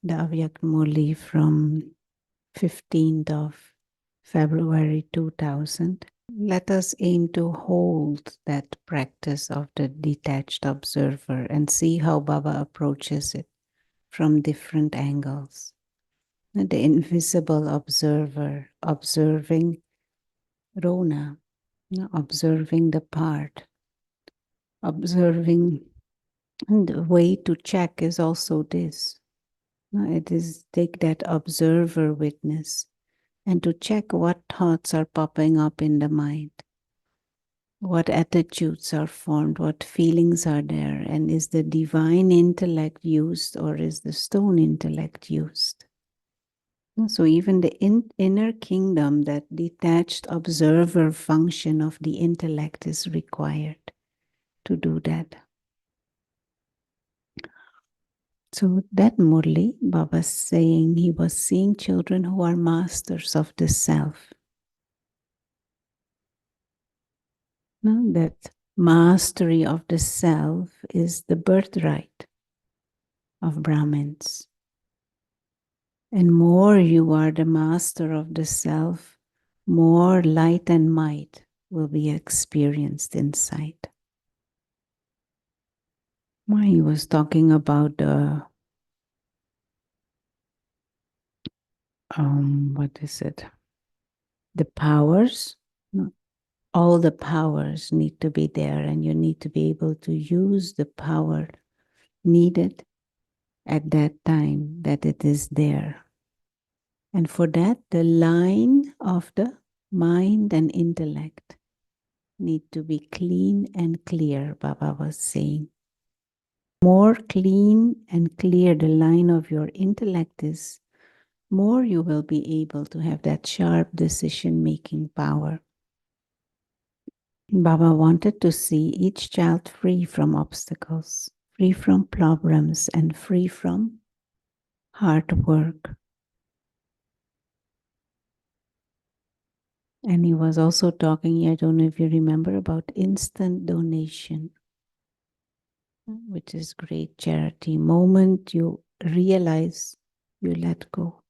the avyakt murli from 15th of February 2000. Let us aim to hold that practice of the detached observer and see how Baba approaches it from different angles. The invisible observer, observing Rona, observing the part, observing. And the way to check is also this. It is take that observer witness and to check what thoughts are popping up in the mind, what attitudes are formed, what feelings are there, and is the divine intellect used or is the stone intellect used? So even the inner kingdom, that detached observer function of the intellect is required to do that. So that murli, Baba's saying he was seeing children who are masters of the self. No, that mastery of the self is the birthright of Brahmins. And more you are the master of the self, more light and might will be experienced inside. He was talking about the, what is it? The powers. No, all the powers need to be there, and you need to be able to use the power needed at that time that it is there. And for that, the line of the mind and intellect need to be clean and clear, Baba was saying. More clean and clear the line of your intellect is, more you will be able to have that sharp decision-making power. Baba wanted to see each child free from obstacles, free from problems, and free from hard work. And he was also talking, I don't know if you remember, about instant donation, which is great charity. Moment you realize, you let go,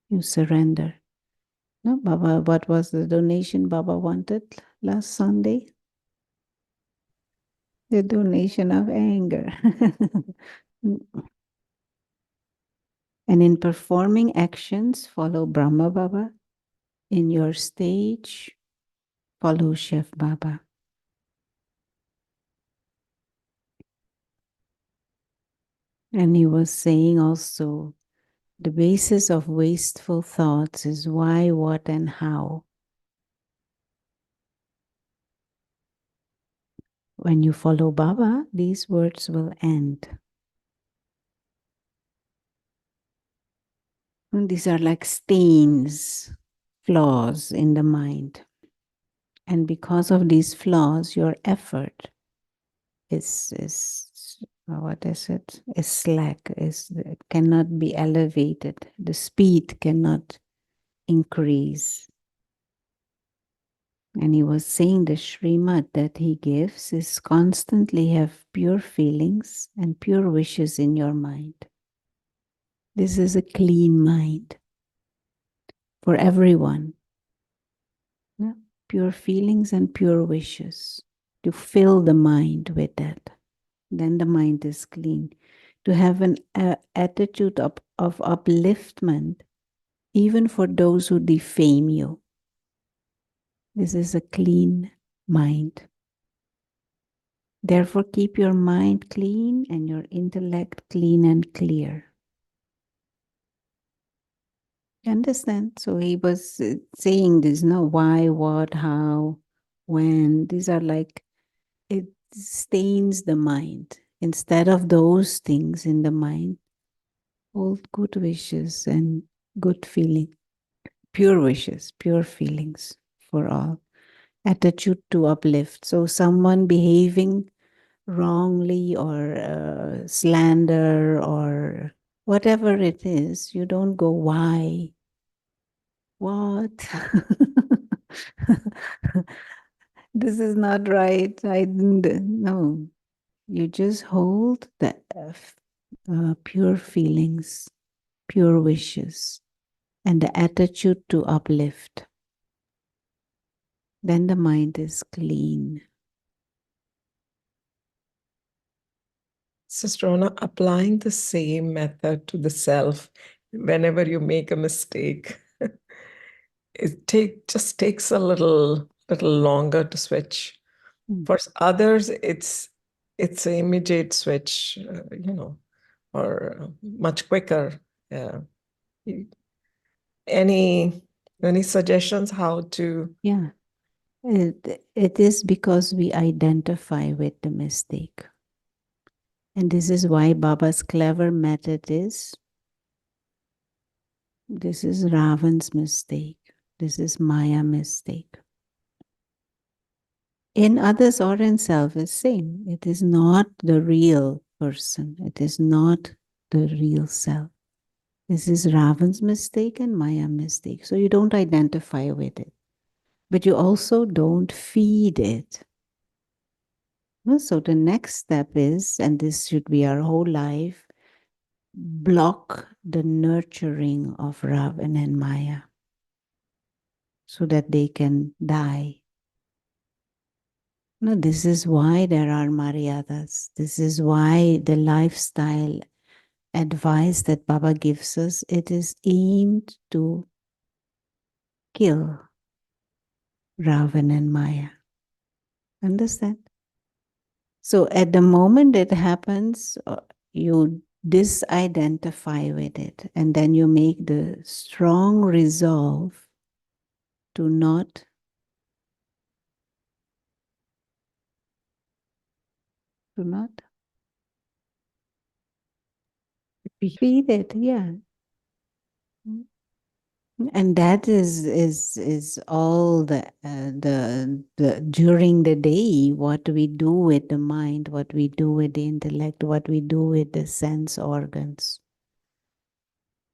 you surrender. No, Baba, what was the donation Baba wanted last Sunday? The donation of anger. And in performing actions, follow Brahma Baba. In your stage, follow Chef Baba. And he was saying also, the basis of wasteful thoughts is why, what, and how. When you follow Baba, these words will end. And these are like stains, flaws in the mind. And because of these flaws, your effort is what is it? Is slack, cannot be elevated. The speed cannot increase. And he was saying the Srimad that he gives is constantly have pure feelings and pure wishes in your mind. This is a clean mind for everyone. Yeah? Pure feelings and pure wishes. To fill the mind with that. Then the mind is clean. To have an attitude of upliftment, even for those who defame you. This is a clean mind. Therefore, keep your mind clean and your intellect clean and clear. You understand? So he was saying this, no, why, what, how, when. These are like, it stains the mind. Instead of those things in the mind, hold good wishes and good feeling, pure wishes, pure feelings for all. Attitude to uplift. So someone behaving wrongly or slander or whatever it is, you don't go, why? What? This is not right. I didn't. No, you just hold the pure feelings pure wishes, and the attitude to uplift, then the mind is clean. Sister Rona, applying the same method to the self whenever you make a mistake, just takes a little longer to switch. For others, it's an immediate switch, or much quicker. Yeah. Any suggestions how to? Yeah. It is because we identify with the mistake. And this is why Baba's clever method is this is Ravan's mistake. This is Maya mistake. In others or in self is same. It is not the real person. It is not the real self. This is Ravan's mistake and Maya mistake. So you don't identify with it. But you also don't feed it. Well, so the next step is, and this should be our whole life, block the nurturing of Ravan and Maya so that they can die. No, this is why there are Maryadas. This is why the lifestyle advice that Baba gives us, it is aimed to kill Ravan and Maya. Understand? So at the moment it happens, you disidentify with it, and then you make the strong resolve to not feed it. Yeah. And that is all the during the day, what we do with the mind, what we do with the intellect, what we do with the sense organs.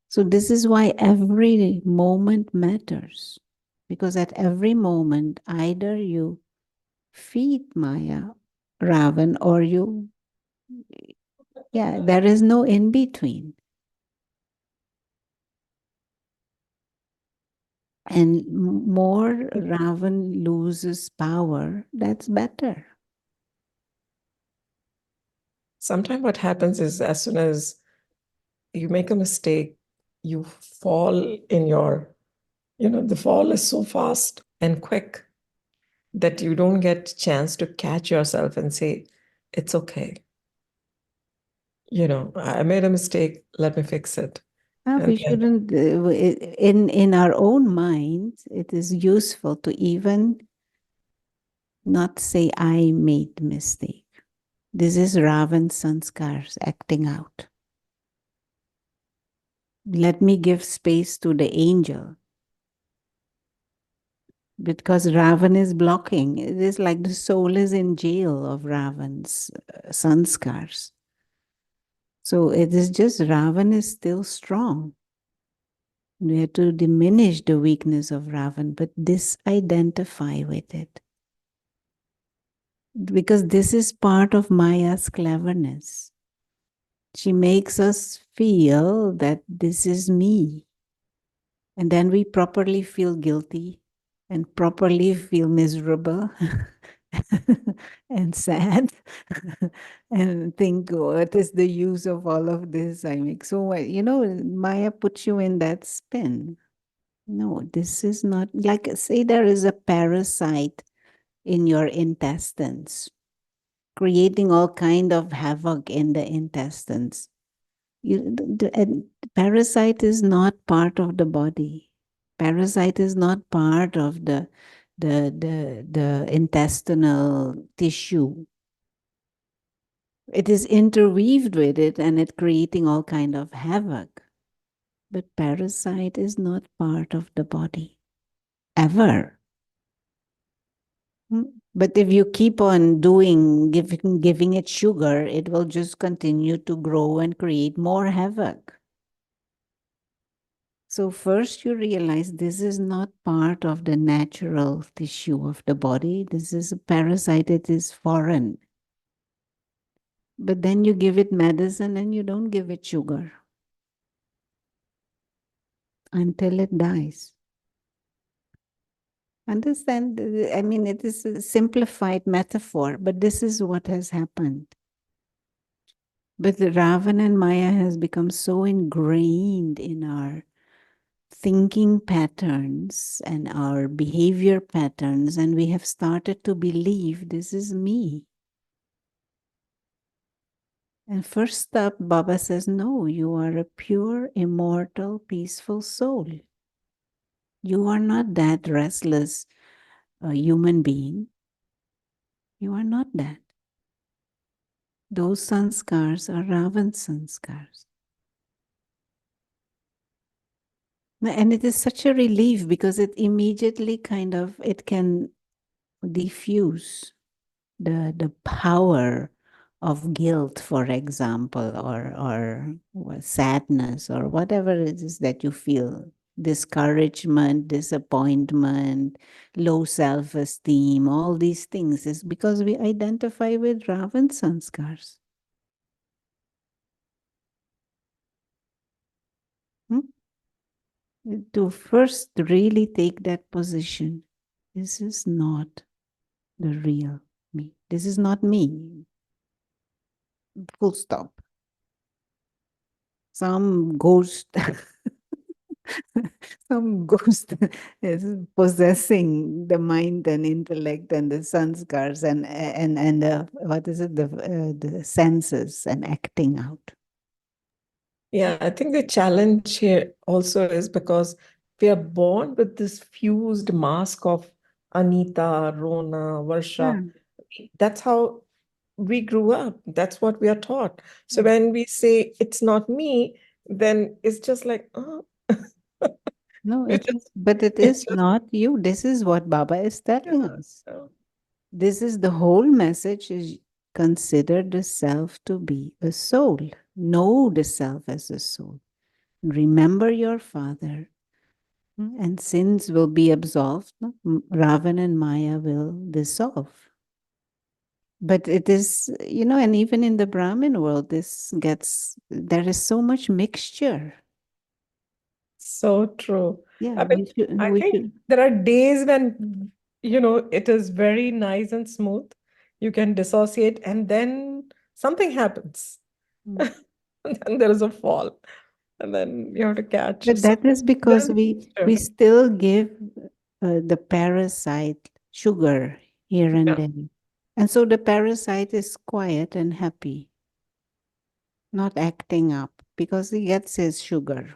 So this is why every moment matters, because at every moment either you feed Maya, Ravan, or you, yeah, there is no in between. And more Ravan loses power, that's better. Sometimes what happens is as soon as you make a mistake, you fall in your, the fall is so fast and quick that you don't get chance to catch yourself and say, it's okay. I made a mistake, let me fix it. We shouldn't, in our own minds, it is useful to even not say, I made the mistake. This is Ravan's sanskars acting out. Let me give space to the angel. Because Ravan is blocking. It is like the soul is in jail of Ravan's sanskars. So it is just Ravan is still strong. We have to diminish the weakness of Ravan, but disidentify with it. Because this is part of Maya's cleverness. She makes us feel that this is me. And then we properly feel guilty and properly feel miserable and sad and think, what is the use of all of this I make? So, Maya puts you in that spin. No, this is not, like, say there is a parasite in your intestines, creating all kind of havoc in the intestines. The parasite is not part of the body. Parasite is not part of the intestinal tissue. It is interweaved with it and it creating all kind of havoc. But parasite is not part of the body, ever. But if you keep on giving it sugar, it will just continue to grow and create more havoc. So first you realize this is not part of the natural tissue of the body. This is a parasite, it is foreign. But then you give it medicine and you don't give it sugar. until it dies. Understand? I mean, it is a simplified metaphor, but this is what has happened. But the Ravan and Maya has become so ingrained in our thinking patterns and our behavior patterns, and we have started to believe this is me. And first up, Baba says, no, you are a pure, immortal, peaceful soul. You are not that restless human being. You are not that. Those sanskars are Ravan sanskars. And it is such a relief because it immediately it can diffuse the power of guilt, for example, or sadness, or whatever it is that you feel, discouragement, disappointment, low self-esteem, all these things is because we identify with Ravan sanskars. Hmm? To first really take that position. This is not the real me. This is not me. Full stop. Some ghost, some ghost is possessing the mind and intellect and the sanskars and what is it, the senses, and acting out. Yeah, I think the challenge here also is because we are born with this fused mask of Anita, Rona, Yeah. Varsha. That's how we grew up. That's what we are taught. So Mm. when we say it's not me, then it's just like, oh, No, it just, but it it is just, not you. This is what Baba is telling yeah. us. So This is the whole message is consider the self to be a soul. Know the self as a soul. Remember your father, and sins will be absolved. No? Ravan and Maya will dissolve. But it is, and even in the Brahmin world, there is so much mixture. so true. Yeah, I mean, I we think should. there are days when, it is very nice and smooth. You can dissociate, and then something happens. Mm. And then there is a fall, and then you have to catch. But So that is there because is we mixture. still give the parasite sugar here and Yeah, there. And so the parasite is quiet and happy, not acting up because he gets his sugar.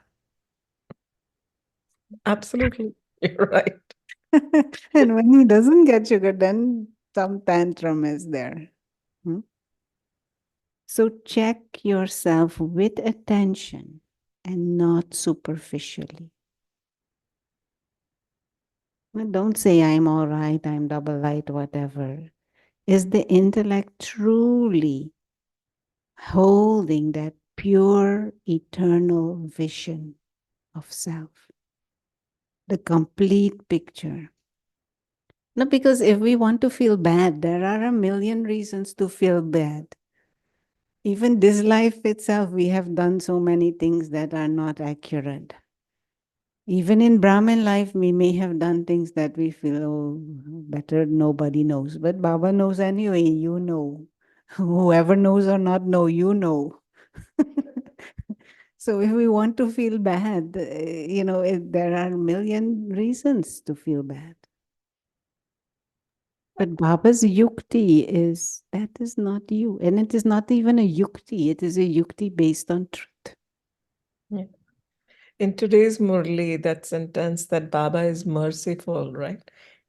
absolutely. You're right. And when he doesn't get sugar, then some tantrum is there. Hmm? So check yourself with attention and not superficially. And don't say, I'm all right, I'm double light, whatever. Is the intellect truly holding that pure, eternal vision of self? The complete picture. No, because if we want to feel bad, there are a million reasons to feel bad. Even this life itself, we have done so many things that are not accurate. Even in Brahmin life, we may have done things that we feel, oh, better nobody knows. But Baba knows anyway, you know. Whoever knows or not know, you know. So if we want to feel bad, there are a million reasons to feel bad. But Baba's yukti is that is not you. And it is not even a yukti, it is a yukti based on truth. Yeah. In today's murli, that sentence that Baba is merciful, right?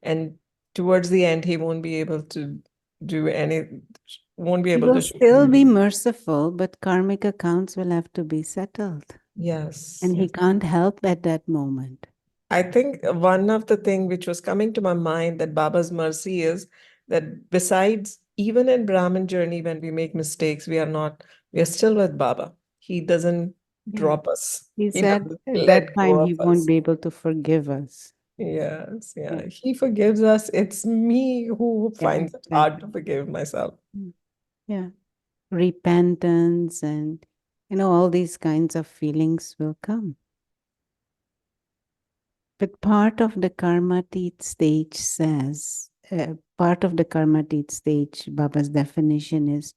And towards the end, he won't be able to do any, won't be He able will to show still be any. merciful, but karmic accounts will have to be settled. Yes, And he yes. can't help at that moment. I think one of the thing which was coming to my mind that Baba's mercy is that besides even in Brahmin journey when we make mistakes, we are still with Baba. He doesn't Yeah. drop us. He He said doesn't at let that go time of he won't us. be able to forgive us. Yes, Yeah. yeah. He forgives us. It's me who Yeah, finds it hard to exactly. forgive myself. Yeah. Repentance and all these kinds of feelings will come. But part of the karmatit stage says, part of the karmatit stage, Baba's definition is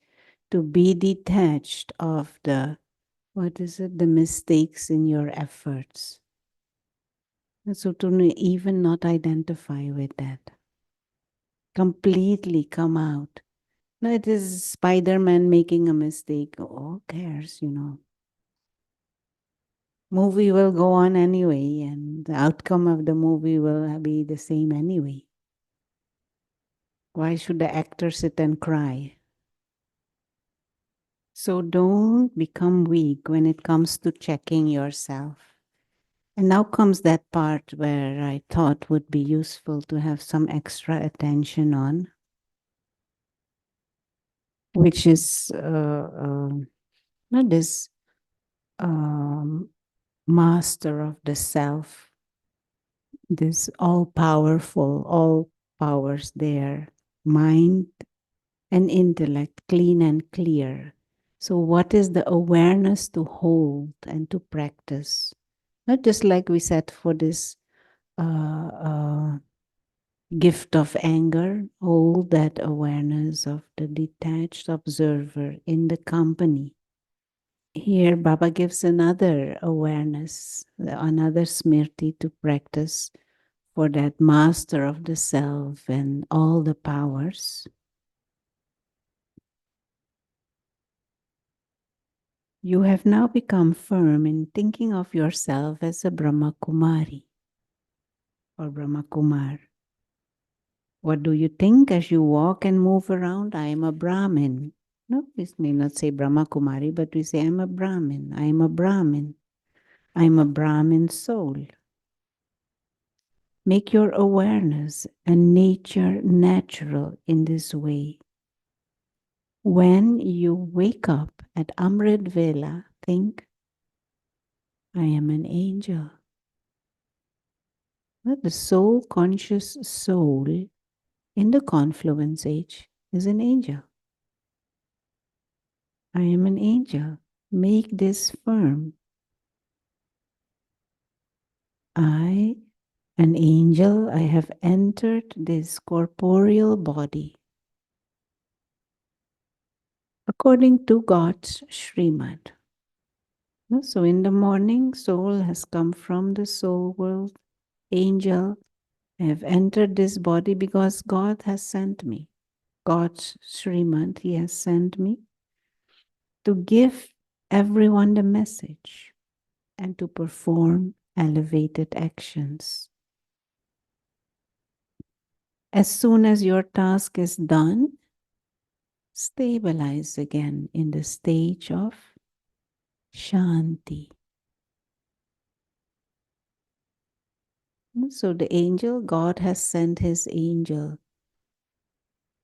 to be detached of the, what is it, the mistakes in your efforts. So to even not identify with that. Completely come out. No, it is Spider-Man making a mistake. Who cares, you know? Movie will go on anyway, and the outcome of the movie will be the same anyway. Why should the actor sit and cry? So don't become weak when it comes to checking yourself. And now comes that part where I thought would be useful to have some extra attention on, which is not this um, master of the self, this all powerful, all powers there, mind and intellect, clean and clear. So, what is the awareness to hold and to practice? Not just like we said for this gift of anger, hold that awareness of the detached observer in the company. Here, Baba gives another awareness, another smriti to practice for that master of the self and all the powers. You have now become firm in thinking of yourself as a Brahma Kumari or Brahma Kumar. What do you think as you walk and move around? I am a Brahmin. No, we may not say Brahma Kumari, but we say I'm a Brahmin. I am a Brahmin. I'm a Brahmin soul. Make your awareness and nature natural in this way. When you wake up at Amrit Vela, think, I am an angel. The soul conscious soul in the confluence age is an angel. I am an angel. Make this firm. I, an angel, I have entered this corporeal body according to God's Srimad. So in the morning, soul has come from the soul world. Angel, I have entered this body because God has sent me. God's Srimad, He has sent me to give everyone the message and to perform elevated actions. As soon as your task is done, stabilize again in the stage of Shanti. So the angel, God has sent his angel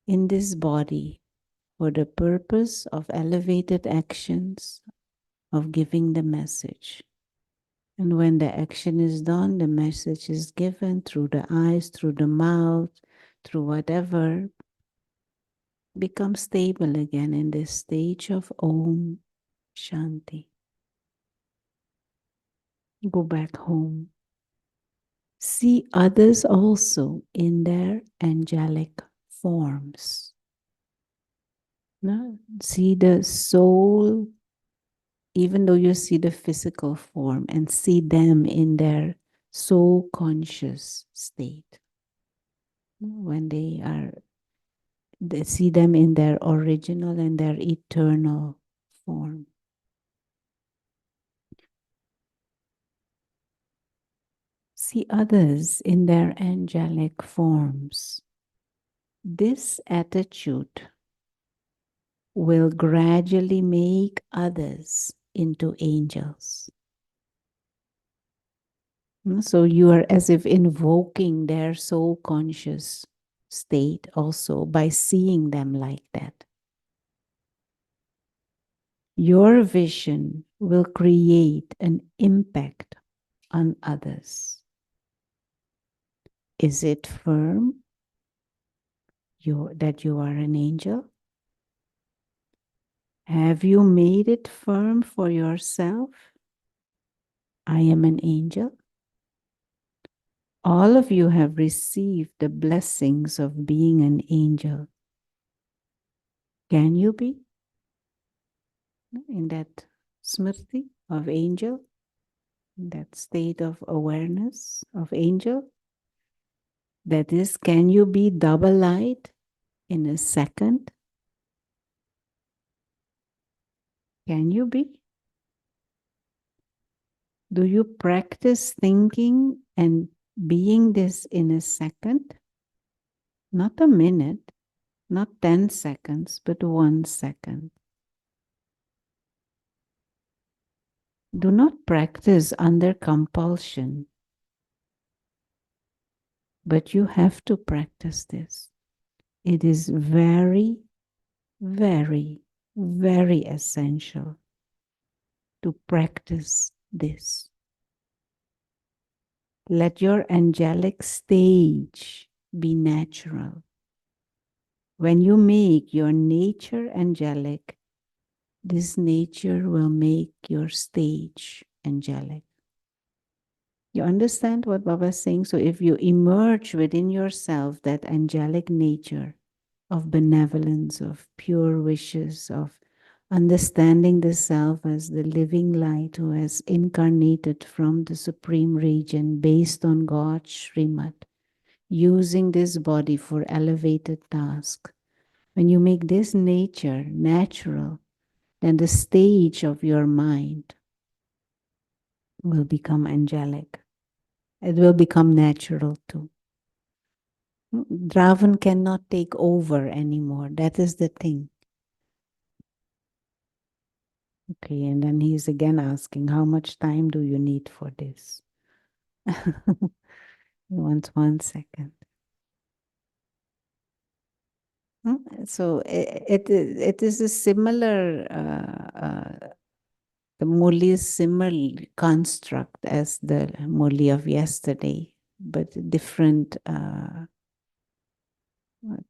in this body for the purpose of elevated actions, of giving the message. And when the action is done, the message is given through the eyes, through the mouth, through whatever. Become stable again in this stage of Om Shanti. Go back home. See others also in their angelic forms. No? See the soul, even though you see the physical form, and see them in their soul conscious state. When they see them in their original and their eternal form. See others in their angelic forms. This attitude will gradually make others into angels. So you are as if invoking their soul conscious state also by seeing them like that. Your vision will create an impact on others. Is it firm that you are an angel? Have you made it firm for yourself? I am an angel. All of you have received the blessings of being an angel. Can you be in that smriti of angel, in that state of awareness of angel? That is, can you be double light in a second? Can you be? Do you practice thinking and being this in a second? Not a minute, not 10 seconds, but 1 second. Do not practice under compulsion, but you have to practice this. It is very, very, very essential to practice this. Let your angelic stage be natural. When you make your nature angelic, this nature will make your stage angelic. You understand what Baba is saying? So if you emerge within yourself that angelic nature of benevolence, of pure wishes, of understanding the self as the living light who has incarnated from the supreme region based on God's Srimad, using this body for elevated tasks. When you make this nature natural, then the stage of your mind will become angelic. It will become natural too. Ravan cannot take over anymore. That is the thing. Okay, and then he's again asking, how much time do you need for this? He wants 1 second. So it is a similar, the murli is similar construct as the murli of yesterday, but different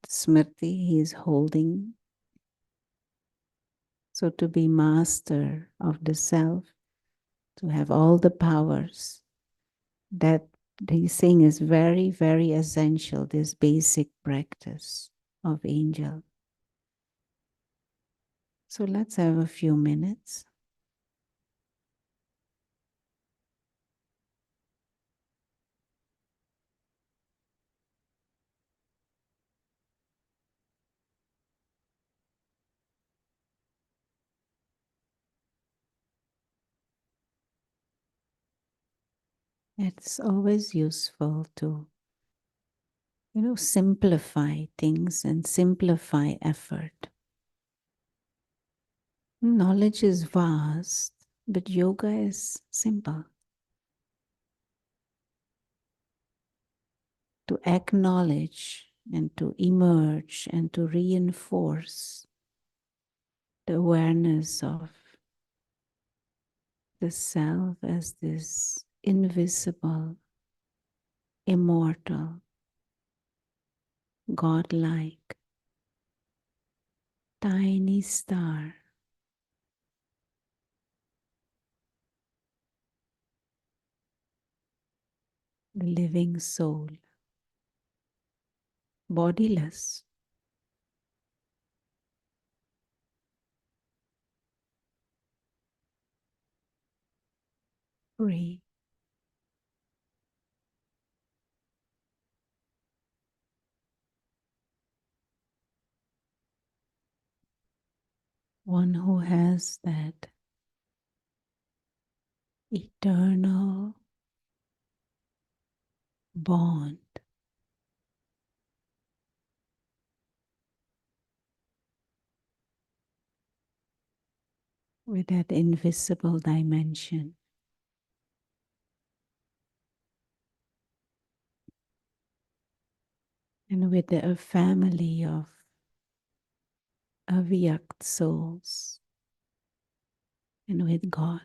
smriti he is holding. So to be master of the self, to have all the powers, that he's saying is very, very essential, this basic practice of angel. So let's have a few minutes. It's always useful to, simplify things and simplify effort. Knowledge is vast, but yoga is simple. To acknowledge and to emerge and to reinforce the awareness of the self as this invisible, immortal, godlike, tiny star, the living soul, bodiless, free, one who has that eternal bond with that invisible dimension. And with a family of avyakt souls, and with God.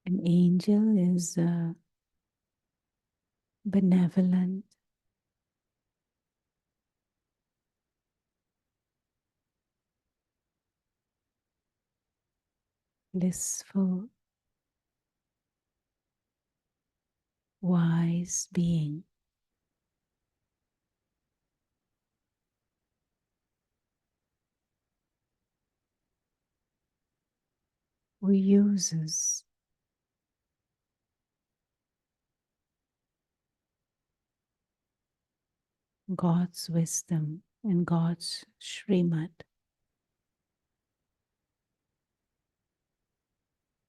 An angel is benevolent, blissful, wise being who uses God's wisdom and God's Srimad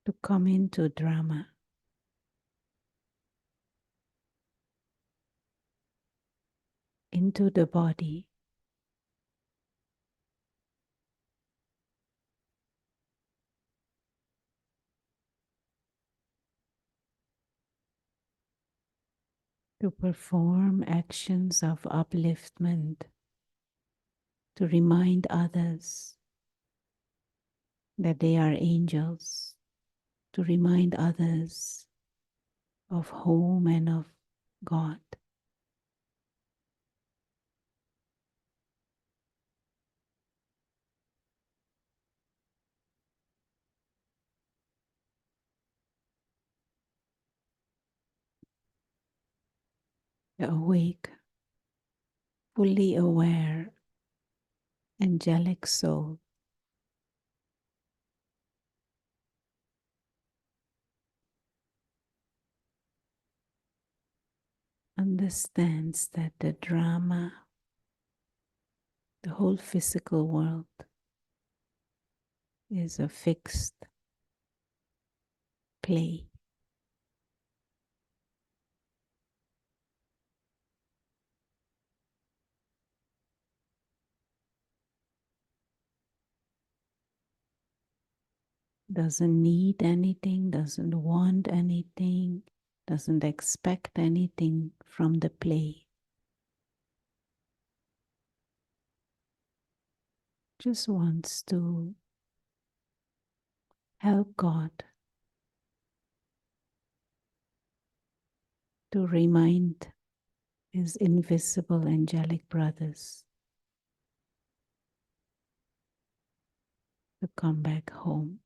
to come into drama, into the body, to perform actions of upliftment, to remind others that they are angels, to remind others of home and of God. The awake, fully aware, angelic soul understands that the drama, the whole physical world, is a fixed play. Doesn't need anything, doesn't want anything, doesn't expect anything from the play. Just wants to help God to remind his invisible angelic brothers to come back home.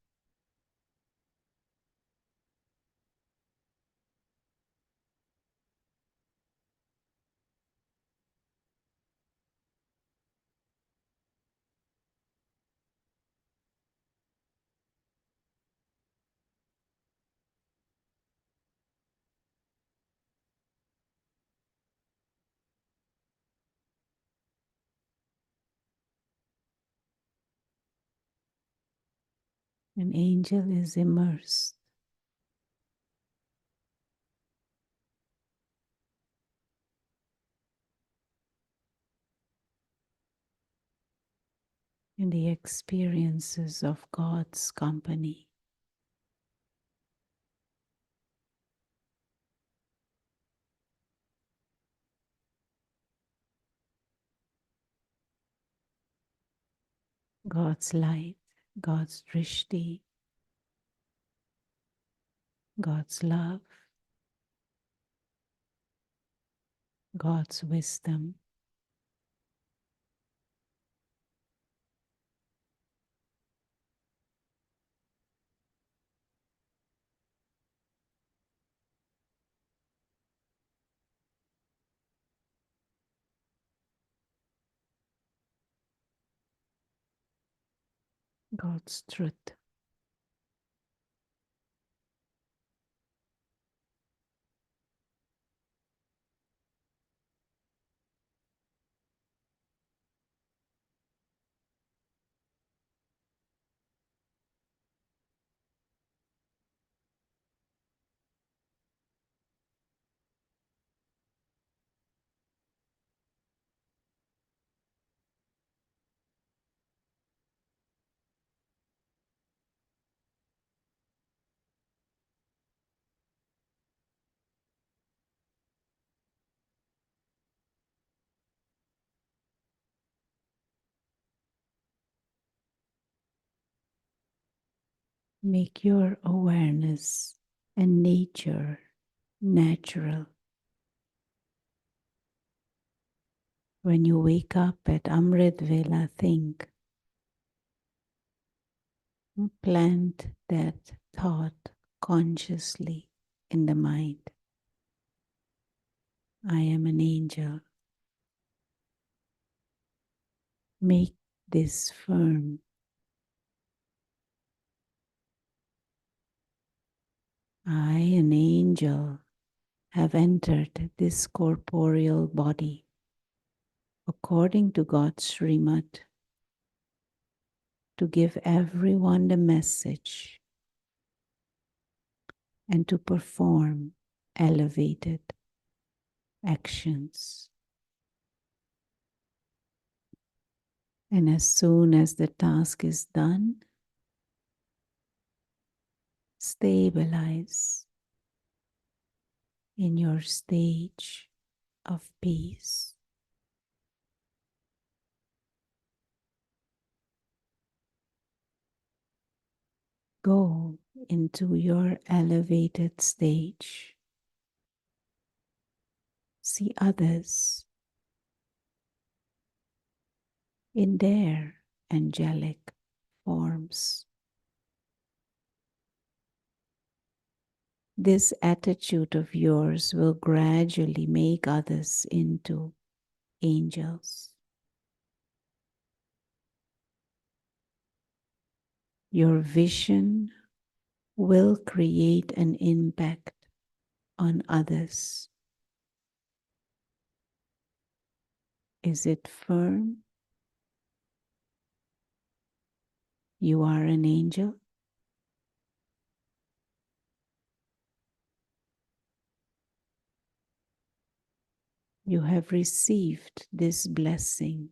An angel is immersed in the experiences of God's company. God's light, God's drishti, God's love, God's wisdom, God's truth. Make your awareness and nature, natural. When you wake up at Amrit Vela, think, plant that thought consciously in the mind. I am an angel. Make this firm. I, an angel, have entered this corporeal body according to God's Srimad to give everyone the message and to perform elevated actions. And as soon as the task is done, stabilize in your stage of peace. Go into your elevated stage. See others in their angelic forms. This attitude of yours will gradually make others into angels. Your vision will create an impact on others. Is it firm? You are an angel. You have received this blessing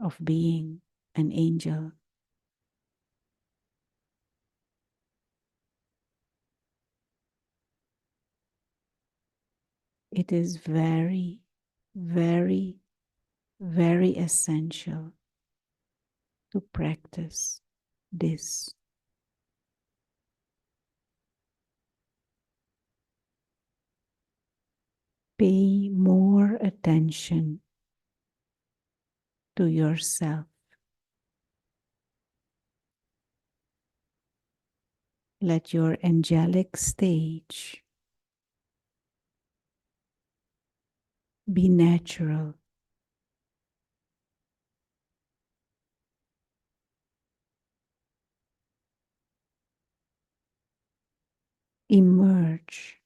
of being an angel. It is very, very, very essential to practice this. Pay more attention to yourself. Let your angelic stage be natural. Emerge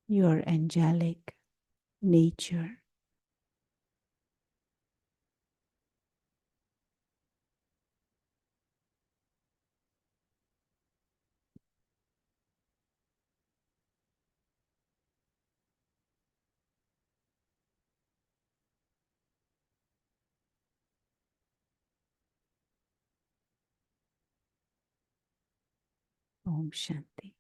your angelic nature. Om Shanti.